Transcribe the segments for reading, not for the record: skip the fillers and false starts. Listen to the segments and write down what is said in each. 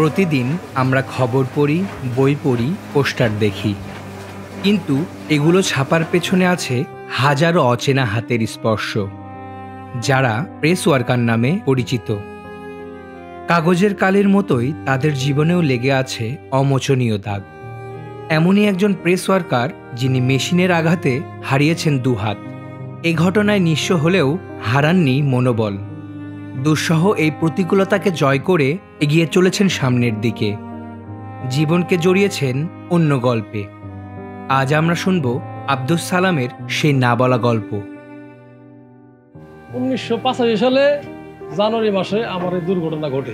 প্রতিদিন আমরা খবর পড়ি, বই পড়ি, পোস্টার দেখি, কিন্তু এগুলো ছাপার পেছনে আছে হাজারো অচেনা হাতের স্পর্শ, যারা প্রেস ওয়ার্কার নামে পরিচিত। কাগজের কালির মতোই তাদের জীবনেও লেগে আছে অমোচনীয় দাগ। এমনই একজন প্রেস ওয়ার্কার যিনি মেশিনের আঘাতে হারিয়েছেন দুহাত। এ ঘটনায় নিঃস্ব হলেও হারাননি মনোবল। দুঃসহ এই প্রতিকূলতাকে জয় করে এগিয়ে চলেছেন সামনের দিকে। জীবনকে জড়িয়েছেন অন্য গল্পে। আজ আমরা শুনব আব্দুস সালামের সেই না বলা গল্প। 1985 সালে জানুয়ারি মাসে আমার এই দুর্ঘটনা ঘটে।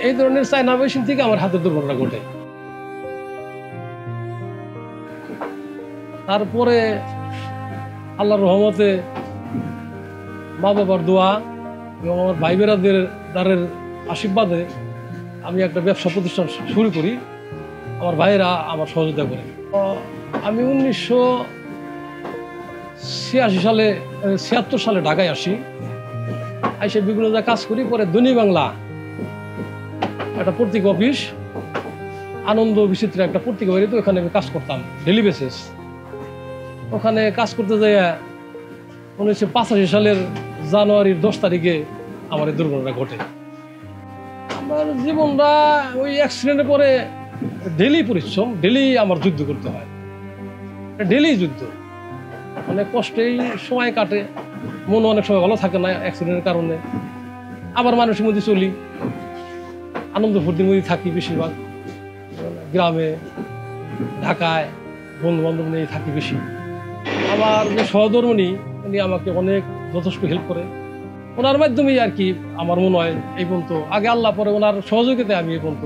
এই ধরনের চায়না মেশিন থেকে আমার হাতের দুর্ঘটনা ঘটে। তারপরে আল্লাহর রহমতে মা বাবার দোয়া এবং আমার ভাই বেরাদের দ্বারের আশীর্বাদে আমি একটা ব্যবসা প্রতিষ্ঠান শুরু করি। আমার ভাইয়েরা আমার সহযোগিতা করে। আমি 1976 সালে ঢাকায় আসি। এসে বিভিন্ন জায়গায় কাজ করি। পরে দৈনিক বাংলা একটা পত্রিকা অফিস, আনন্দ বিচিত্র একটা পত্রিকা বেরিয়ে, তো ওখানে আমি কাজ করতাম ডেলি বেসিস। ওখানে কাজ করতে যাই 1985 সালের জানুয়ারির 10 তারিখে আমার এই দুর্ঘটনা ঘটে। আমার জীবনটা ওই অ্যাক্সিডেন্টের পরে ডেলি পরিশ্রম, ডেলি আমার যুদ্ধ করতে হয়, ডেলি যুদ্ধ। অনেক কষ্টেই সময় কাটে, মন অনেক সময় ভালো থাকে না অ্যাক্সিডেন্টের কারণে। আবার মানুষের মধ্যে চলি, আনন্দ ফুর্তির মধ্যে থাকি। বেশিরভাগ গ্রামে, ঢাকায় বন্ধু বান্ধব নিয়ে থাকি বেশি। আমার যে সহধর্মিণী, উনি আমাকে অনেক যথেষ্ট হেল্প করে। ওনার মাধ্যমেই আর কি আমার মনে হয় এই পর্যন্ত, আগে আল্লাহ পরে ওনার সহযোগিতায় আমি এই পর্যন্ত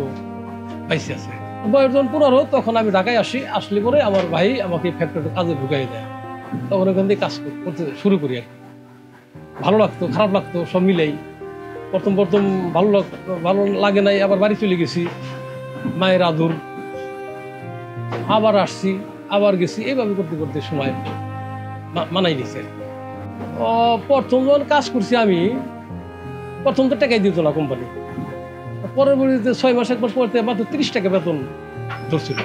পাইছি আছে। বয়স যখন 15, তখন আমি ঢাকায় আসলে পরে আমার ভাই আমাকে ফ্যাক্টরিতে কাজে ঢুকাই দেয়। তখন ওখান থেকে কাজ করতে শুরু করি আর কি। ভালো লাগতো, খারাপ লাগতো, সব মিলেই। প্রথম ভালো লাগে নাই, আবার বাড়ি চলে গেছি, মায়ের আদর, আবার আসছি, আবার গেছি, এইভাবে করতে করতে সময় মানাই নিছে। প্রথম যখন কাজ করছি আমি, প্রথম তো টাকাই দিত না কোম্পানি। পরবর্তীতে 6 মাস 1 মাস পরে মাত্র 30 টাকা বেতন ধরছিল,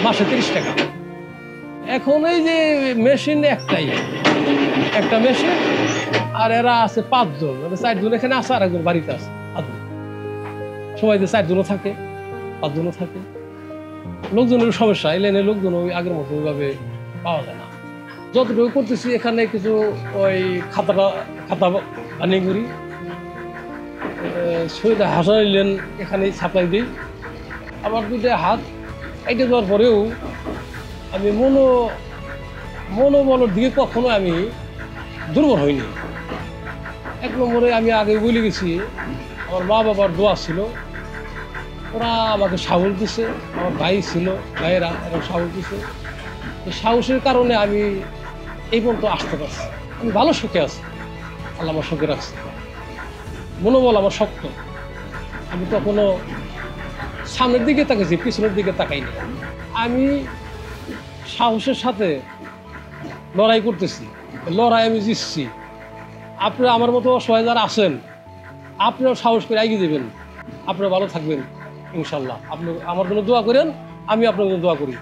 মাসে 30 টাকা। এখন এই যে মেশিন একটা মেশিন, আর এরা আছে 5 জন, 4 জন এখানে আছে, আর একজন বাড়িতে আছে। সময় 4 জনও থাকে, 5 জনও থাকে। লোকজনের সমস্যা, এই লাইনে লোকজন ওই আগের মতো ওইভাবে পাওয়া যায় না। যতটুকু করতেছি এখানে কিছু ওই খাতা বানিয়ে করি, শরীরে হাসা নিলেন এখানেই সাপ্লাই দিই। আবার 2টা হাত এটা দেওয়ার পরেও আমি মনোবলের দিকে কখনো আমি দুর্বল হইনি। 1 নম্বরে আমি আগে বলে গেছি, আমার মা বাবার দোয়া ছিল, ওরা আমাকে সাহস দিছে। আমার ভাই ছিল, ভাইয়েরা এরা সাহস দিছে। এই সাহসের কারণে আমি এই পর্যন্ত আসতে পারছি। আমি ভালো সুখে আছি, আল্লাহ আমার সুখে রাখছি। মনোবল আমার শক্ত। আমি কখনো সামনের দিকে তাকাইছি, পিছনের দিকে তাকাইনি। আমি সাহসের সাথে লড়াই করতেছি, লড়াই আমি জিতছি। আপনারা আমার মতো অসহায় যারা আছেন, আপনারাও সাহস করে এগিয়ে দেবেন। আপনারা ভালো থাকবেন ইনশাল্লাহ। আপনি আমার জন্য দোয়া করেন, আমি আপনার জন্য দোয়া করি।